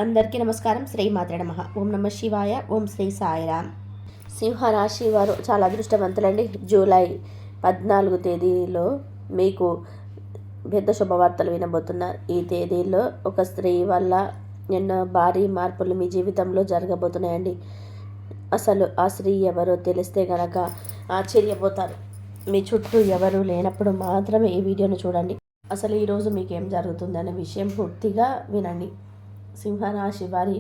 అందరికీ నమస్కారం. శ్రీ మాత్రే నమః. ఓం నమ శివాయ. ఓం శ్రీ సాయిరామ్. సింహరాశి వారు చాలా అదృష్టవంతులండి. జూలై 14 తేదీలో మీకు పెద్ద శుభవార్తలు వినబోతున్నారు. ఈ తేదీలో ఒక స్త్రీ వల్ల ఎన్నో భారీ మార్పులు మీ జీవితంలో జరగబోతున్నాయండి. అసలు ఆ స్త్రీ ఎవరో తెలిస్తే గనక ఆశ్చర్యపోతారు. మీ చుట్టూ ఎవరు లేనప్పుడు మాత్రమే ఈ వీడియోను చూడండి. అసలు ఈరోజు మీకు ఏం జరుగుతుందనే విషయం పూర్తిగా వినండి. సింహరాశి వారి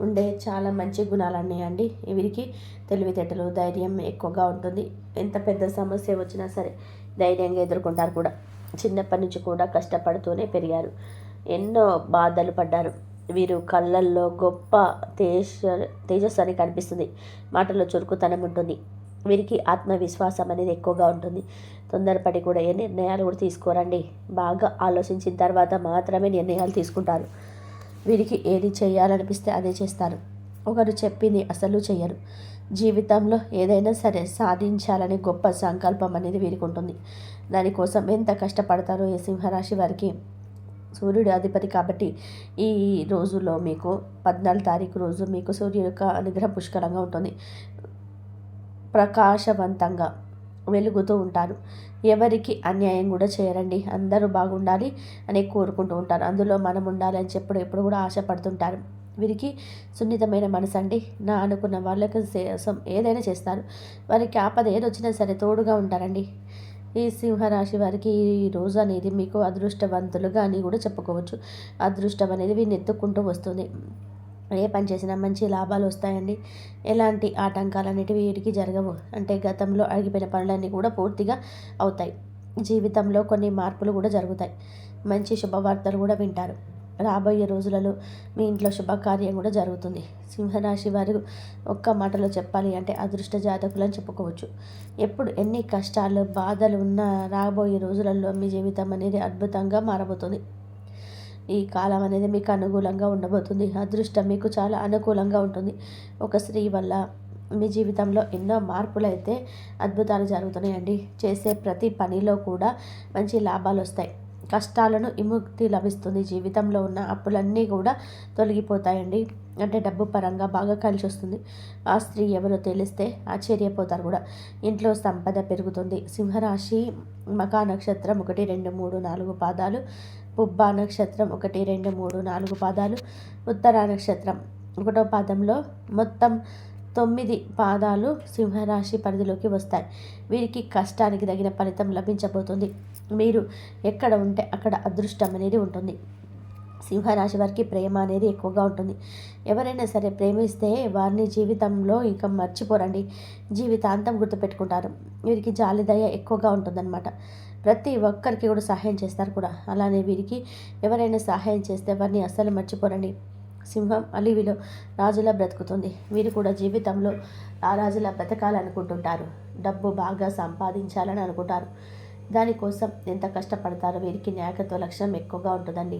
ఉండే చాలా మంచి గుణాలు ఉన్నాయండి. వీరికి తెలివితేటలు, ధైర్యం ఎక్కువగా ఉంటుంది. ఎంత పెద్ద సమస్య వచ్చినా సరే ధైర్యంగా ఎదుర్కొంటారు కూడా. చిన్నప్పటి నుంచి కూడా కష్టపడుతూనే పెరిగారు. ఎన్నో బాధలు పడ్డారు. వీరు కళ్ళల్లో గొప్ప తేజస్సు అని కనిపిస్తుంది. మాటల్లో చురుకుతనం ఉంటుంది. వీరికి ఆత్మవిశ్వాసం అనేది ఎక్కువగా ఉంటుంది. తొందరపడి కూడా ఏ నిర్ణయాలు కూడా తీసుకోరండి. బాగా ఆలోచించిన తర్వాత మాత్రమే నిర్ణయాలు తీసుకుంటారు. వీరికి ఏది చేయాలనిపిస్తే అదే చేస్తారు. ఒకరు చెప్పింది అసలు చెయ్యరు. జీవితంలో ఏదైనా సరే సాధించాలనే గొప్ప సంకల్పం అనేది వీరికి ఉంటుంది. దానికోసం ఎంత కష్టపడతారో ఈ సింహరాశి వారికి సూర్యుడు అధిపతి కాబట్టి ఈ రోజులో మీకు 14 తారీఖు రోజు మీకు సూర్యుడి యొక్క అనుగ్రహం పుష్కలంగా ఉంటుంది. ప్రకాశవంతంగా వెలుగుతూ ఉంటారు. ఎవరికి అన్యాయం కూడా చేయరండి. అందరూ బాగుండాలి అని కోరుకుంటూ ఉంటారు. అందులో మనం ఉండాలి అని ఎప్పుడు కూడా ఆశపడుతుంటారు. వీరికి సున్నితమైన మనసు అండి. నా అనుకున్న వాళ్ళకి ఏదైనా చేస్తారు. వారికి ఆపద ఏదొచ్చినా సరే తోడుగా ఉంటారండి. ఈ సింహరాశి వారికి ఈ రోజు అనేది మీకు అదృష్టవంతులుగా అని కూడా చెప్పుకోవచ్చు. అదృష్టం అనేది వీరిని ఎత్తుక్కుంటూ వస్తుంది. ఏ పని చేసినా మంచి లాభాలు వస్తాయండి. ఎలాంటి ఆటంకాలు అనేటివి వీటికి జరగవు. అంటే గతంలో ఆగిపోయిన పనులన్నీ కూడా పూర్తిగా అవుతాయి. జీవితంలో కొన్ని మార్పులు కూడా జరుగుతాయి. మంచి శుభవార్తలు కూడా వింటారు. రాబోయే రోజులలో మీ ఇంట్లో శుభకార్యం కూడా జరుగుతుంది. సింహరాశి వారు ఒక్క మాటలో చెప్పాలి అంటే అదృష్ట జాతకులు అని చెప్పుకోవచ్చు. ఎప్పుడు ఎన్ని కష్టాలు బాధలు ఉన్నా రాబోయే రోజులలో మీ జీవితం అనేది అద్భుతంగా మారబోతుంది. ఈ కాలం అనేది మీకు అనుకూలంగా ఉండబోతుంది. అదృష్టం మీకు చాలా అనుకూలంగా ఉంటుంది. ఒక స్త్రీ వల్ల మీ జీవితంలో ఎన్నో మార్పులు అయితే అద్భుతాలు జరుగుతున్నాయండి. చేసే ప్రతి పనిలో కూడా మంచి లాభాలు వస్తాయి. కష్టాలను విముక్తి లభిస్తుంది. జీవితంలో ఉన్న అప్పులన్నీ కూడా తొలగిపోతాయండి. అంటే డబ్బు పరంగా బాగా కలిసి వస్తుంది. ఆ స్త్రీ ఎవరో తెలిస్తే ఆశ్చర్యపోతారు కూడా. ఇంట్లో సంపద పెరుగుతుంది. సింహరాశి మకా నక్షత్రం 1, 2, 3, 4 పాదాలు, పుబ్బా నక్షత్రం 1, 2, 3, 4 పాదాలు, ఉత్తరా నక్షత్రం 1వ పాదంలో మొత్తం 9 పాదాలు సింహరాశి పరిధిలోకి వస్తాయి. వీరికి కష్టానికి తగిన ఫలితం లభించబోతుంది. మీరు ఎక్కడ ఉంటే అక్కడ అదృష్టం అనేది ఉంటుంది. సింహరాశి వారికి ప్రేమ అనేది ఎక్కువగా ఉంటుంది. ఎవరైనా సరే ప్రేమిస్తే వారిని జీవితంలో ఇంకా మర్చిపోరండి. జీవితాంతం గుర్తుపెట్టుకుంటారు. వీరికి జాలిదయ ఎక్కువగా ఉంటుందన్నమాట. ప్రతి ఒక్కరికి కూడా సహాయం చేస్తారు కూడా. అలానే వీరికి ఎవరైనా సహాయం చేస్తే వారిని అస్సలు మర్చిపోరండి. సింహం అలివిలో రాజులా బ్రతుకుతుంది. వీరు కూడా జీవితంలో ఆ రాజులా బ్రతకాలనుకుంటుంటారు. డబ్బు బాగా సంపాదించాలని అనుకుంటారు. దానికోసం ఎంత కష్టపడతారో వీరికి నాయకత్వ లక్షణం ఎక్కువగా ఉంటుందండి.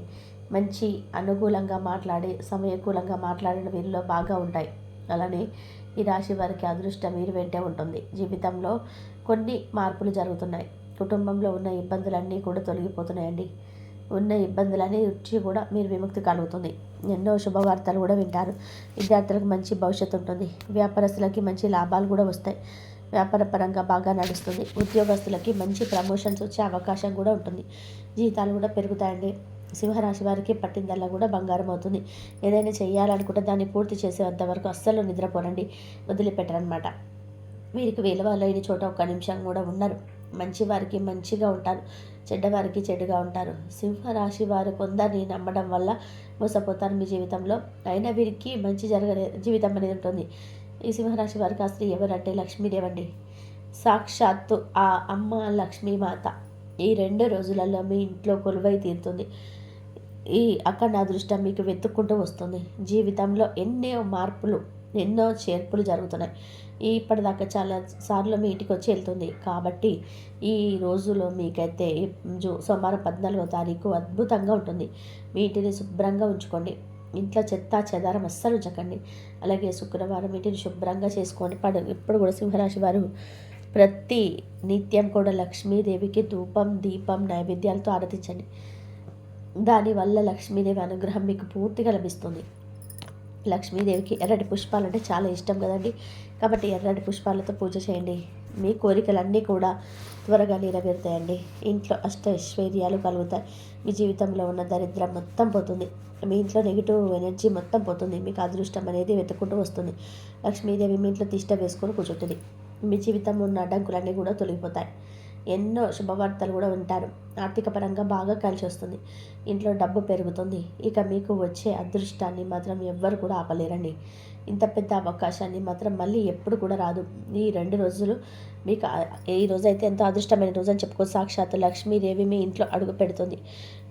మంచి అనుకూలంగా మాట్లాడే సమయకూలంగా మాట్లాడిన వీరిలో బాగా ఉంటాయి. అలానే ఈ రాశి వారికి అదృష్టం వీరి వెంటే ఉంటుంది. జీవితంలో కొన్ని మార్పులు జరుగుతున్నాయి. కుటుంబంలో ఉన్న ఇబ్బందులన్నీ కూడా తొలగిపోతున్నాయండి. ఉన్న ఇబ్బందులన్నీ వచ్చి కూడా మీరు విముక్తి కలుగుతుంది. ఎన్నో శుభవార్తలు కూడా వింటారు. విద్యార్థులకు మంచి భవిష్యత్తు ఉంటుంది. వ్యాపారస్తులకి మంచి లాభాలు కూడా వస్తాయి. వ్యాపార పరంగా బాగా నడుస్తుంది. ఉద్యోగస్తులకి మంచి ప్రమోషన్స్ వచ్చే అవకాశం కూడా ఉంటుంది. జీతాలు కూడా పెరుగుతాయండి. సింహరాశి వారికి పట్టిందల్లా కూడా బంగారం అవుతుంది. ఏదైనా చేయాలనుకుంటే దాన్ని పూర్తి చేసేంత వరకు అస్సలు నిద్రపోనండి, వదిలిపెట్టరనమాట. వీరికి విలువ లేని చోట ఒక్క నిమిషం కూడా ఉండరు. మంచివారికి మంచిగా ఉంటారు, చెడ్డవారికి చెడుగా ఉంటారు. సింహరాశి వారు కొందరిని నమ్మడం వల్ల మోసపోతారు మీ జీవితంలో. అయినా వీరికి మంచి జీవితం అనేది ఉంటుంది. ఈ సింహరాశి వారికి ఆ స్త్రీ ఎవరంటే లక్ష్మీదేవి అండి. సాక్షాత్తు ఆ అమ్మ లక్ష్మీమాత ఈ 2 రోజులలో మీ ఇంట్లో కొలువై తీరుతుంది. ఈ అఖండ అదృష్టం మీకు వెతుక్కుంటూ వస్తుంది. జీవితంలో ఎన్నో మార్పులు, ఎన్నో చేర్పులు జరుగుతున్నాయి. ఇప్పటిదాకా చాలా సార్లు మీ ఇంటికి వచ్చి వెళ్తుంది. కాబట్టి ఈ రోజులో మీకైతే సోమవారం 14వ తారీఖు అద్భుతంగా ఉంటుంది. మీ ఇంటిని శుభ్రంగా ఉంచుకోండి. ఇంట్లో చెత్త చెదారం అస్సలు ఉంచకండి. అలాగే శుక్రవారం ఇంటిని శుభ్రంగా చేసుకోండి. ఇప్పుడు కూడా సింహరాశి వారు ప్రతి నిత్యం కూడా లక్ష్మీదేవికి ధూపం దీపం నైవేద్యాలతో ఆరాధించండి. దానివల్ల లక్ష్మీదేవి అనుగ్రహం మీకు పూర్తిగా లభిస్తుంది. లక్ష్మీదేవికి ఎర్రటి పుష్పాలంటే చాలా ఇష్టం కదండి. కాబట్టి ఎర్రటి పుష్పాలతో పూజ చేయండి. మీ కోరికలన్నీ కూడా త్వరగా నెరవేరుతాయండి. ఇంట్లో ఐశ్వర్యాలు కలుగుతాయి. మీ జీవితంలో ఉన్న దరిద్రం మొత్తం పోతుంది. మీ ఇంట్లో నెగిటివ్ ఎనర్జీ మొత్తం పోతుంది. మీకు అదృష్టం అనేది వెతుక్కుంటూ వస్తుంది. లక్ష్మీదేవి మీ ఇంట్లో తిష్ట వేసుకొని కూర్చుంటుంది. మీ జీవితంలో ఉన్న అడ్డంకులన్నీ కూడా తొలగిపోతాయి. ఎన్నో శుభవార్తలు కూడా వింటారు. ఆర్థిక పరంగా బాగా కలిసి వస్తుంది. ఇంట్లో డబ్బు పెరుగుతుంది. ఇక మీకు వచ్చే అదృష్టాన్ని మాత్రం ఎవ్వరు కూడా ఆపలేరండి. ఇంత పెద్ద అవకాశాన్ని మాత్రం మళ్ళీ ఎప్పుడు కూడా రాదు. ఈ 2 రోజులు మీకు ఈ రోజు అయితే ఎంతో అదృష్టమైన రోజు అని చెప్పుకో. సాక్షాత్తు లక్ష్మీదేవి మీ ఇంట్లో అడుగు పెడుతుంది.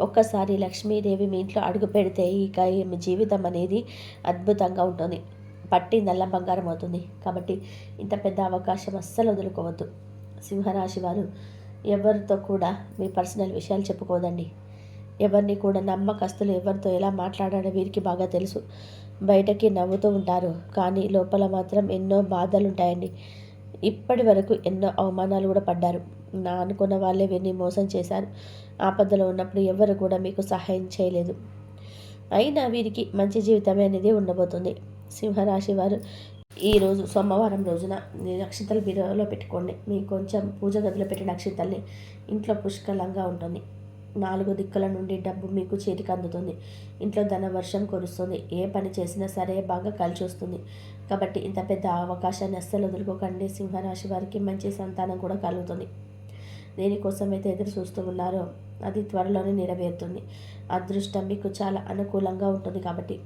ఒక్కసారి లక్ష్మీదేవి మీ ఇంట్లో అడుగు పెడితే ఇక మీ జీవితం అనేది అద్భుతంగా ఉంటుంది. పట్టిందల్లా బంగారం అవుతుంది. కాబట్టి ఇంత పెద్ద అవకాశం అస్సలు వదులుకోవద్దు. సింహరాశి వారు ఎవరితో కూడా మీ పర్సనల్ విషయాలు చెప్పుకోదండి. ఎవరిని కూడా నమ్మకస్తులు ఎవరితో ఎలా మాట్లాడాలో వీరికి బాగా తెలుసు. బయటకి నవ్వుతూ ఉంటారు, కానీ లోపల మాత్రం ఎన్నో బాధలు ఉంటాయండి. ఇప్పటి వరకు ఎన్నో అవమానాలు కూడా పడ్డారు. నా అనుకున్న వాళ్ళే వీరిని మోసం చేశారు. ఆపదలో ఉన్నప్పుడు ఎవరు కూడా మీకు సహాయం చేయలేదు. అయినా వీరికి మంచి జీవితమే అనేది ఉండబోతుంది. సింహరాశి వారు ఈరోజు సోమవారం రోజున నక్షత్రాలు బీరువాలో పెట్టుకోండి. మీకు కొంచెం పూజ గదిలో పెట్టిన నక్షత్రాల్ని ఇంట్లో పుష్కలంగా ఉంటుంది. 4 దిక్కుల నుండి డబ్బు మీకు చేతికి అందుతుంది. ఇంట్లో ధన వర్షం కురుస్తుంది. ఏ పని చేసినా సరే బాగా కలిసి వస్తుంది. కాబట్టి ఇంత పెద్ద అవకాశాన్ని అస్సలు వదులుకోకండి. సింహరాశి వారికి మంచి సంతానం కూడా కలుగుతుంది. దేనికోసం అయితే ఎదురు చూస్తూ ఉన్నారో అది త్వరలోనే నెరవేరుతుంది. అదృష్టం మీకు చాలా అనుకూలంగా ఉంటుంది. కాబట్టి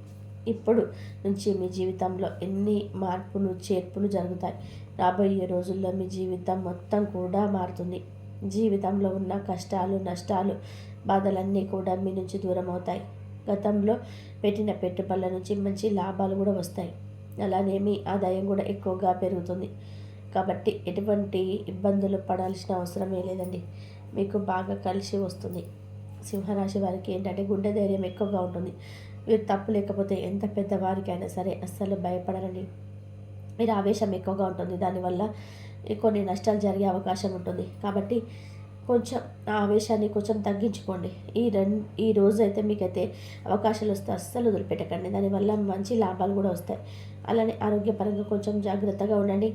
ఇప్పుడు నుంచి మీ జీవితంలో ఎన్ని మార్పులు చేర్పులు జరుగుతాయి. రాబోయే రోజుల్లో మీ జీవితం మొత్తం కూడా మారుతుంది. జీవితంలో ఉన్న కష్టాలు, నష్టాలు, బాధలన్నీ కూడా మీ నుంచి దూరం అవుతాయి. గతంలో పెట్టిన పెట్టుబడుల నుంచి మంచి లాభాలు కూడా వస్తాయి. అలానే మీ ఆదాయం కూడా ఎక్కువగా పెరుగుతుంది. కాబట్టి ఎటువంటి ఇబ్బందులు పడాల్సిన అవసరమే లేదండి. మీకు బాగా కలిసి వస్తుంది. సింహరాశి వారికి ఏంటంటే గుండె ధైర్యం ఎక్కువగా ఉంటుంది. మీరు తప్పు లేకపోతే ఎంత పెద్దవారికైనా సరే అస్సలు భయపడరండి. మీరు ఆవేశం ఎక్కువగా ఉంటుంది. దానివల్ల కొన్ని నష్టాలు జరిగే అవకాశం ఉంటుంది. కాబట్టి కొంచెం ఆ ఆవేశాన్ని కొంచెం తగ్గించుకోండి. ఈ రోజు అయితే మీకైతే అవకాశాలు వస్తే అస్సలు వదిలిపెట్టకండి. దానివల్ల మంచి లాభాలు కూడా వస్తాయి. అలానే ఆరోగ్యపరంగా కొంచెం జాగ్రత్తగా ఉండండి.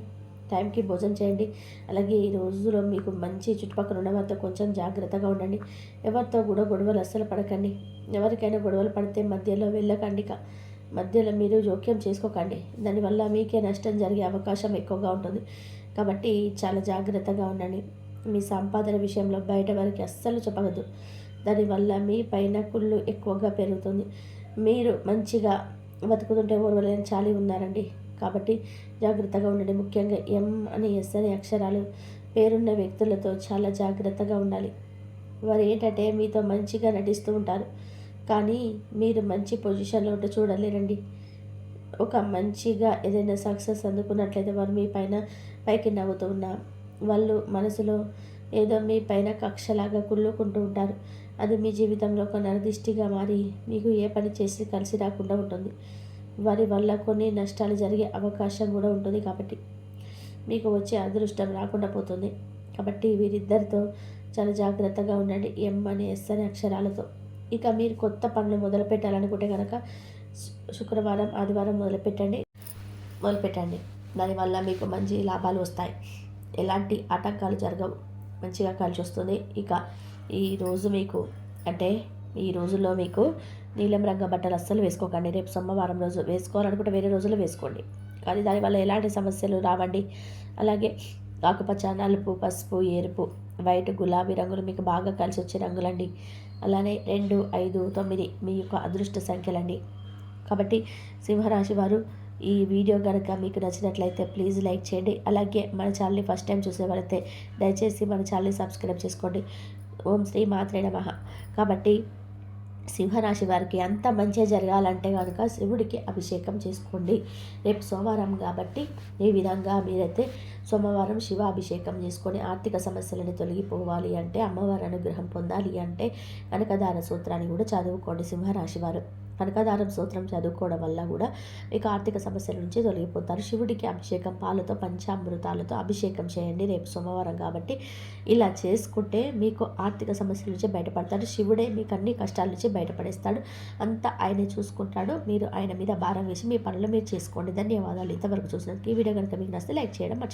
టైంకి భోజనం చేయండి. అలాగే ఈ రోజులో మీకు మంచి చుట్టుపక్కల ఉన్న వారితో కొంచెం జాగ్రత్తగా ఉండండి. ఎవరితో కూడా గొడవలు అస్సలు పడకండి. ఎవరికైనా గొడవలు పడితే మధ్యలో వెళ్ళకండి. మధ్యలో మీరు జోక్యం చేసుకోకండి. దానివల్ల మీకే నష్టం జరిగే అవకాశం ఎక్కువగా ఉంటుంది. కాబట్టి చాలా జాగ్రత్తగా ఉండండి. మీ సంపాదన విషయంలో బయట వారికి అస్సలు చెప్పవద్దు. దానివల్ల మీ పైన కుళ్ళు ఎక్కువగా పెరుగుతుంది. మీరు మంచిగా బతుకుతుంటే ఓర్వలేని చాలి ఉన్నారండి. కాబట్టి జాగ్రత్తగా ఉండండి. ముఖ్యంగా ఎం అని ఎస్ అనే అక్షరాలు పేరున్న వ్యక్తులతో చాలా జాగ్రత్తగా ఉండాలి. వారు ఏంటంటే మీతో మంచిగా నటిస్తూ ఉంటారు, కానీ మీరు మంచి పొజిషన్లో ఉంటే చూడలేరండి. ఒక మంచిగా ఏదైనా సక్సెస్ అందుకున్నట్లయితే వారు మీ పైన పైకి నవ్వుతూ ఉన్నా వాళ్ళు మనసులో ఏదో మీ పైన కక్షలాగా కుళ్ళుకుంటూ ఉంటారు. అది మీ జీవితంలో ఒక నరదిష్టిగా మారి మీకు ఏ పని చేసి కలిసి రాకుండా ఉంటుంది. వారి వల్ల కొన్ని నష్టాలు జరిగే అవకాశం కూడా ఉంటుంది. కాబట్టి మీకు వచ్చే అదృష్టం రాకుండా పోతుంది. కాబట్టి వీరిద్దరితో చాలా జాగ్రత్తగా ఉండండి. ఎం అని ఎస్ అనే అక్షరాలతో. ఇక మీరు కొత్త పనులు మొదలు పెట్టాలనుకుంటే కనుక శుక్రవారం, ఆదివారం మొదలుపెట్టండి. దానివల్ల మీకు మంచి లాభాలు వస్తాయి. ఎలాంటి ఆటంకాలు జరగవు. మంచిగా కలిసి వస్తుంది. ఇక ఈరోజు మీకు అంటే ఈ రోజుల్లో మీకు నీలం రంగు బట్టలు అస్సలు వేసుకోకండి. రేపు సోమవారం రోజు వేసుకోవాలనుకుంటే వేరే రోజుల్లో వేసుకోండి, కానీ దానివల్ల ఎలాంటి సమస్యలు రావండి. అలాగే ఆకుపచ్చ, నలుపు, పసుపు, ఎరుపు, వైట్, గులాబీ రంగులు మీకు బాగా కలిసి వచ్చే రంగులండి. అలానే 2, 5, 9 మీ యొక్క అదృష్ట సంఖ్యలండి. కాబట్టి సింహరాశి వారు ఈ వీడియో కనుక మీకు నచ్చినట్లయితే ప్లీజ్ లైక్ చేయండి. అలాగే మన ఛానల్ని ఫస్ట్ టైం చూసేవారైతే దయచేసి మన ఛానల్ని సబ్స్క్రైబ్ చేసుకోండి. ఓం శ్రీ మాత్రే నమః. కాబట్టి సింహరాశి వారికి అంత మంచిగా జరగాలంటే కనుక శివుడికి అభిషేకం చేసుకోండి. రేపు సోమవారం కాబట్టి ఈ విధంగా మీరైతే సోమవారం శివ అభిషేకం చేసుకొని ఆర్థిక సమస్యలను తొలగిపోవాలి అంటే, అమ్మవారి అనుగ్రహం పొందాలి అంటే కనకదార సూత్రాన్ని కూడా చదువుకోండి సింహరాశి వారు. కనకదారం స్తోత్రం చదువుకోవడం వల్ల కూడా మీకు ఆర్థిక సమస్యల నుంచి తొలగిపోతారు. శివుడికి అభిషేకం పాలతో పంచామృతాలతో అభిషేకం చేయండి రేపు సోమవారం కాబట్టి. ఇలా చేసుకుంటే మీకు ఆర్థిక సమస్యల నుంచి బయటపడతాడు. శివుడే మీకు అన్ని కష్టాల నుంచి బయటపడేస్తాడు. అంతా ఆయనే చూసుకుంటాడు. మీరు ఆయన మీద భారం వేసి మీ పనులు మీరు చేసుకోండి. ధన్యవాదాలు. ఇంతవరకు చూసినందుకు ఈ వీడియో కనుక మీకు నచ్చితే లైక్ చేయడం మర్చిపోకండి.